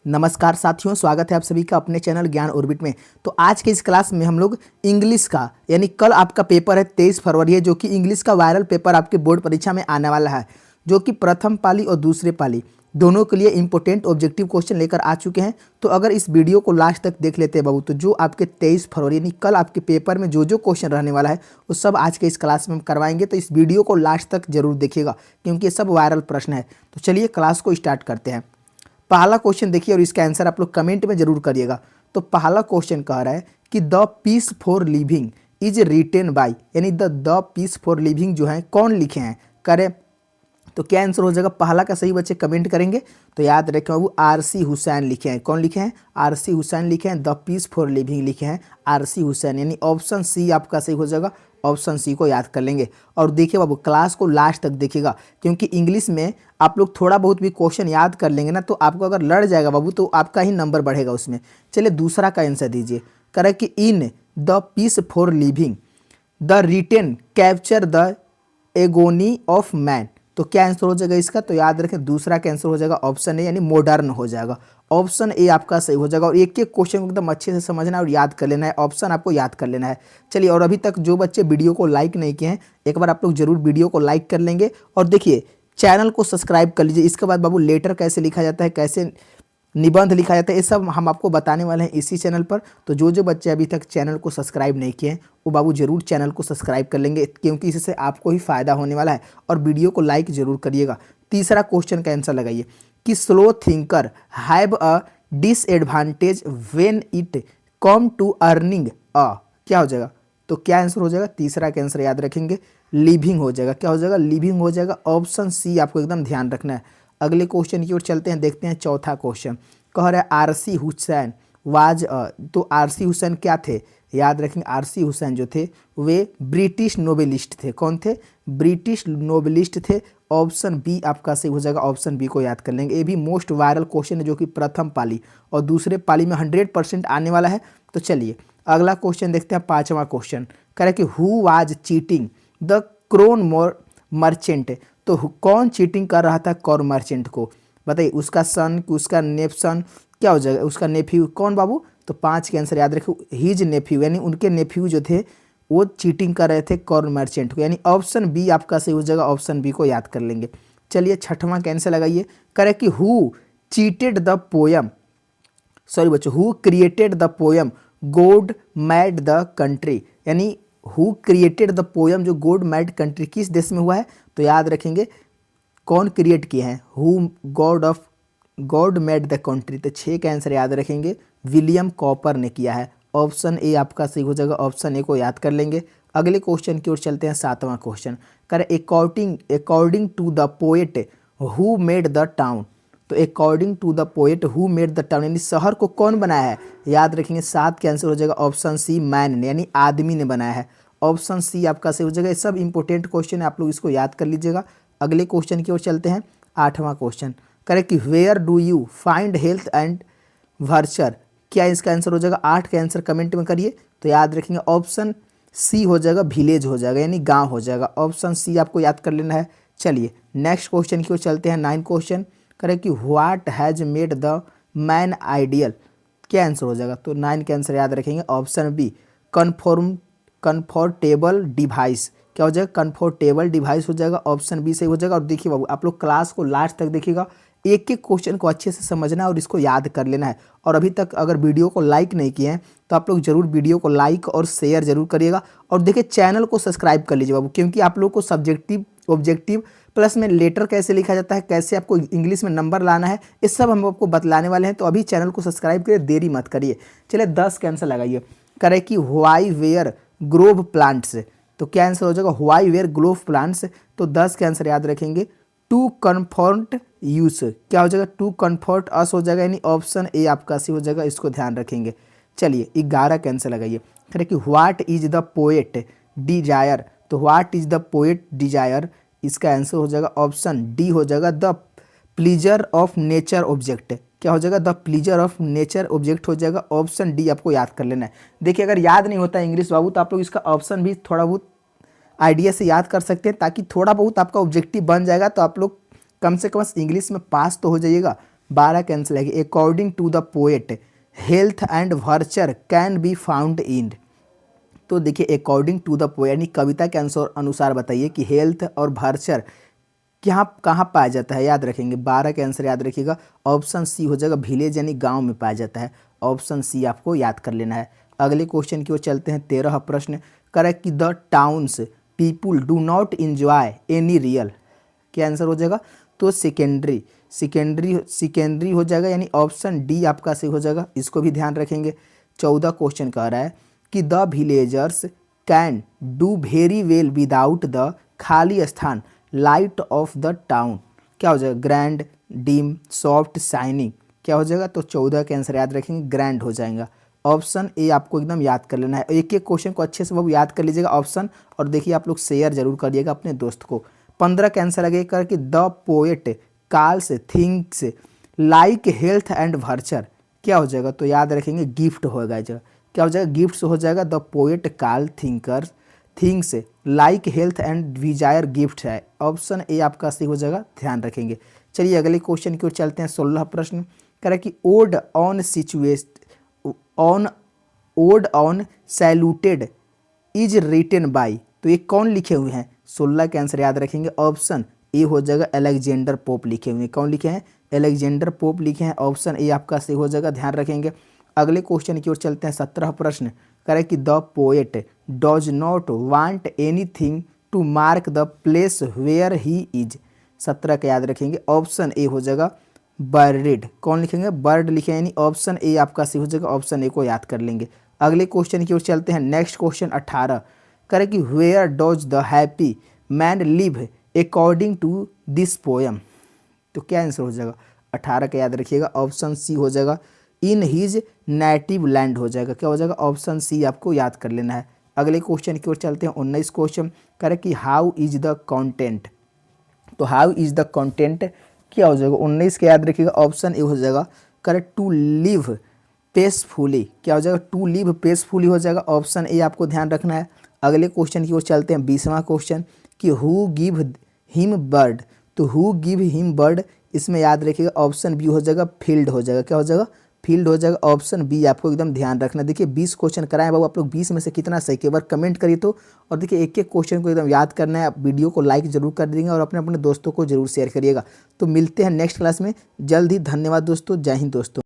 नमस्कार साथियों, स्वागत है आप सभी का अपने चैनल ज्ञान ऑर्बिट में। तो आज के इस क्लास में हम लोग इंग्लिश का यानी कल आपका पेपर है 23 फरवरी है, जो कि इंग्लिश का वायरल पेपर आपके बोर्ड परीक्षा में आने वाला है, जो कि प्रथम पाली और दूसरे पाली दोनों के लिए इंपॉर्टेंट ऑब्जेक्टिव क्वेश्चन लेकर आ चुके हैं। तो अगर इस वीडियो को लास्ट तक देख लेते हैं बाबू, तो जो आपके 23 फरवरी यानी कल आपके पेपर में जो जो क्वेश्चन रहने वाला है वो सब आज के इस क्लास में हम करवाएंगे। तो इस वीडियो को लास्ट तक जरूर देखिएगा, क्योंकि ये सब वायरल प्रश्न है। तो चलिए क्लास को स्टार्ट करते हैं। पहला क्वेश्चन देखिए और इसका आंसर आप लोग कमेंट में जरूर करिएगा। तो पहला क्वेश्चन कह रहा है कि the peace for living is written by, यानी द पीस फॉर लिविंग जो है कौन लिखे हैं, करें तो क्या आंसर हो जाएगा। पहला का सही बच्चे कमेंट करेंगे तो याद रखें बाबू आरसी हुसैन लिखे हैं। कौन लिखे हैं? आरसी हुसैन लिखे हैं। द पीस फॉर लिविंग लिखे हैं आरसी हुसैन, यानी ऑप्शन सी आपका सही हो जाएगा। ऑप्शन सी को याद कर लेंगे। और देखिए बाबू क्लास को लास्ट तक देखिएगा, क्योंकि इंग्लिश में आप लोग थोड़ा बहुत भी क्वेश्चन याद कर लेंगे ना, तो आपको अगर लड़ जाएगा बाबू तो आपका ही नंबर बढ़ेगा उसमें। चलिए दूसरा का आंसर दीजिए। करें कि in the peace for living the written capture the agony of man, तो क्या आंसर हो जाएगा इसका? तो याद रखें दूसरा का आंसर हो जाएगा ऑप्शन ए, यानी मॉडर्न हो जाएगा। ऑप्शन ए आपका सही हो जाएगा। और एक एक क्वेश्चन को एकदम अच्छे से समझना है और याद कर लेना है, ऑप्शन आपको याद कर लेना है। चलिए, और अभी तक जो बच्चे वीडियो को लाइक नहीं किए हैं, एक बार आप लोग जरूर वीडियो को लाइक कर लेंगे। और देखिए चैनल को सब्सक्राइब कर लीजिए। इसके बाद बाबू लेटर कैसे लिखा जाता है, कैसे निबंध लिखा जाता है, ये सब हम आपको बताने वाले हैं इसी चैनल पर। तो जो जो बच्चे अभी तक चैनल को सब्सक्राइब नहीं किए हैं वो बाबू जरूर चैनल को सब्सक्राइब कर लेंगे, क्योंकि इससे आपको ही फायदा होने वाला है। और वीडियो को लाइक जरूर करिएगा। तीसरा क्वेश्चन का आंसर लगाइए कि slow thinker have a disadvantage when it come to earning a, क्या हो जाएगा? तो क्या आंसर हो जाएगा? तीसरा का आंसर याद रखेंगे लिविंग हो जाएगा। क्या हो जाएगा? लिविंग हो जाएगा। ऑप्शन सी आपको एकदम ध्यान रखना है। अगले क्वेश्चन की ओर चलते हैं, देखते हैं चौथा क्वेश्चन। कह रहा है आरसी हुसैन वाज तो आरसी हुसैन क्या थे? याद रखेंगे आरसी हुसैन जो थे वे ब्रिटिश नोबेलिस्ट थे। कौन थे? ब्रिटिश नोबेलिस्ट थे। ऑप्शन बी आपका सही हो जाएगा। ऑप्शन बी को याद कर लेंगे। ये भी मोस्ट वायरल क्वेश्चन है, जो कि प्रथम पाली और दूसरे पाली में 100% आने वाला है। तो चलिए अगला क्वेश्चन देखते हैं, पांचवा क्वेश्चन। कह रहा है कि who was cheating the corn merchant, तो कौन चीटिंग कर रहा था कॉर मर्चेंट को? बताइए, उसका सन, उसका नेपसन, क्या हो जाएगा? उसका नेफ्यू। कौन बाबू? तो 5 के आंसर याद रखो हिज नेफ्यू, यानी उनके नेफ्यू जो थे वो चीटिंग कर रहे थे कॉर मर्चेंट को, यानी ऑप्शन बी आपका सही हो जाएगा। ऑप्शन बी को याद कर लेंगे। चलिए छठवां का आंसर लगाइए। करे कि who cheated the poem, sorry बच्चों, who created the poem God made the country, यानी हु क्रिएटेड द पोयम जो गॉड मैड कंट्री किस देश में हुआ है? तो याद रखेंगे कौन क्रिएट किए हैं? Who God made the country. तो 6 का आंसर याद रखेंगे विलियम कॉपर ने किया है। ऑप्शन ए आपका सही हो जाएगा। ऑप्शन ए को याद कर लेंगे। अगले क्वेश्चन की ओर चलते हैं, सातवां क्वेश्चन। कर according to the poet who made the town, तो according to the poet who made the town, यानी शहर को कौन बनाया है? याद रखेंगे 7 के आंसर हो जाएगा ऑप्शन सी मैन ने, यानी आदमी ने बनाया है। ऑप्शन सी आपका सही हो जाएगा। ये सब इंपॉर्टेंट क्वेश्चन है, आप लोग इसको याद कर लीजिएगा। अगले क्वेश्चन की ओर चलते हैं, आठवां क्वेश्चन। करें कि where do you find health and वर्चर, क्या इसका आंसर हो जाएगा? 8 का आंसर कमेंट में करिए। तो याद रखेंगे ऑप्शन सी हो जाएगा, विलेज हो जाएगा, यानी गांव हो जाएगा। ऑप्शन सी आपको याद कर लेना है। चलिए नेक्स्ट क्वेश्चन की ओर चलते हैं, 9 क्वेश्चन। करें कि what has made the man ideal, क्या आंसर हो जाएगा? तो 9 का आंसर याद रखेंगे ऑप्शन बी कंफर्टेबल डिवाइस, क्या हो जाएगा? कंफर्टेबल डिवाइस हो जाएगा। ऑप्शन बी सही हो जाएगा। और देखिए बाबू आप लोग क्लास को लास्ट तक देखिएगा, एक एक क्वेश्चन को अच्छे से समझना है और इसको याद कर लेना है। और अभी तक अगर वीडियो को लाइक नहीं किए हैं तो आप लोग जरूर वीडियो को लाइक और शेयर जरूर करिएगा। और देखिए चैनल को सब्सक्राइब कर लीजिए बाबू, क्योंकि आप लोग को सब्जेक्टिव ऑब्जेक्टिव प्लस में लेटर कैसे लिखा जाता है, कैसे आपको इंग्लिश में नंबर लाना है, ये सब हम आपको बतलाने वाले हैं। तो अभी चैनल को सब्सक्राइब करिए, देरी मत करिए। चलिए 10 का आंसर लगाइए। करे कि व्हाई वेयर ग्रोव प्लांट्स, तो क्या आंसर हो जाएगा? Why where grow plants. तो 10 के आंसर याद रखेंगे टू कम्फर्ट यूज, क्या हो जाएगा? टू कम्फर्ट अस हो जाएगा, यानी ऑप्शन ए आपका सी हो जाएगा। इसको ध्यान रखेंगे। चलिए 11 का आंसर लगाइए। कह कि what is the poet desire, तो what is the poet desire, इसका आंसर हो जाएगा ऑप्शन डी हो जाएगा the pleasure of nature object, क्या हो जाएगा? The pleasure of nature object हो जाएगा। ऑप्शन डी आपको याद कर लेना है। देखिए अगर याद नहीं होता इंग्लिश बाबू तो आप लोग इसका ऑप्शन भी थोड़ा बहुत आइडिया से याद कर सकते हैं, ताकि थोड़ा बहुत आपका ऑब्जेक्टिव बन जाएगा। तो आप लोग कम से कम इंग्लिश में पास तो हो जाइएगा। 12 कैंसिल आएगी। According to the poet health and वर्चर कैन बी फाउंड इन। तो देखिए अकॉर्डिंग टू द पोएट यानी कविता के अनुसार बताइए कि हेल्थ और वर्चर क्या कहाँ पाया जाता है, याद रखेंगे। 12 का आंसर याद रखिएगा ऑप्शन सी हो जाएगा, विलेज यानी गांव में पाया जाता है। ऑप्शन सी आपको याद कर लेना है। अगले क्वेश्चन की ओर चलते हैं। 13 प्रश्न करेक्ट कि the towns people do not enjoy any real, क्या आंसर हो जाएगा। तो सेकेंडरी हो जाएगा, यानी ऑप्शन डी आपका सही हो जाएगा, इसको भी ध्यान रखेंगे। 14 क्वेश्चन कह रहा है कि the villagers can do very well without the खाली स्थान लाइट ऑफ द टाउन, क्या हो जाएगा। ग्रैंड, डिम, सॉफ्ट, शाइनिंग, क्या हो जाएगा। तो 14 के आंसर याद रखेंगे, ग्रैंड हो जाएगा। ऑप्शन ए आपको एकदम याद कर लेना है। एक एक क्वेश्चन को अच्छे से वो याद कर लीजिएगा ऑप्शन, और देखिए आप लोग शेयर जरूर करिएगा अपने दोस्त को। 15 का आंसर लगेगा कि the poet calls things like health and वर्चर, क्या हो जाएगा। तो याद रखेंगे गिफ्ट होगा, क्या हो जाएगा, गिफ्ट्स हो जाएगा। The poet call things like health and desire gift है। ऑप्शन ए आपका सही हो जाएगा, ध्यान रखेंगे। चलिए अगले क्वेश्चन की ओर चलते हैं। 16 प्रश्न कह रहा है कि odd on saluted is written by, तो ये कौन लिखे हुए हैं। 16 के आंसर याद रखेंगे, ऑप्शन ए हो जाएगा अलेक्जेंडर पोप लिखे हुए हैं। कौन लिखे हैं, अलेक्जेंडर पोप लिखे हैं। ऑप्शन ए आपका सही हो जाएगा, ध्यान रखेंगे। अगले क्वेश्चन की ओर चलते हैं। 17 प्रश्न कह रहा है कि the poet does not want anything to mark the place where he is. 17 का याद रखेंगे, ऑप्शन ए हो जाएगा बर्ड, कौन लिखेंगे, बर्ड लिखे, यानी ऑप्शन ए आपका सही हो जाएगा। ऑप्शन ए को याद कर लेंगे। अगले क्वेश्चन की ओर चलते हैं। नेक्स्ट क्वेश्चन 18 करे कि where does the happy man live according to this poem, तो क्या आंसर हो जाएगा। 18 का याद रखिएगा, ऑप्शन सी हो जाएगा इन हिज नेटिव लैंड हो जाएगा, क्या हो जाएगा। ऑप्शन सी आपको याद कर लेना है। अगले क्वेश्चन की ओर चलते हैं। 19 क्वेश्चन करे कि हाउ इज द कंटेंट, तो हाउ इज द कंटेंट क्या हो जाएगा। 19 का याद रखिएगा, ऑप्शन ए हो जाएगा करेक्ट टू लिव पेसफुली, क्या हो जाएगा, टू लिव पेसफुली हो जाएगा। ऑप्शन ए आपको ध्यान रखना है। अगले क्वेश्चन की ओर चलते हैं। 20वां क्वेश्चन कि हु गिव हिम बर्ड, तो हु गिव हिम बर्ड, इसमें याद रखिएगा ऑप्शन बी हो जाएगा फील्ड हो जाएगा, क्या हो जाएगा, फील्ड हो जाएगा। ऑप्शन बी आपको एकदम ध्यान रखना। देखिए 20 क्वेश्चन कराएं बाबू, आप लोग 20 में से कितना सही एक बार कमेंट करिए तो। और देखिए एक एक क्वेश्चन को एकदम याद करना है। आप वीडियो को लाइक जरूर कर देंगे और अपने अपने दोस्तों को जरूर शेयर करिएगा। तो मिलते हैं नेक्स्ट क्लास में जल्द ही। धन्यवाद दोस्तों, जय हिंद दोस्तों।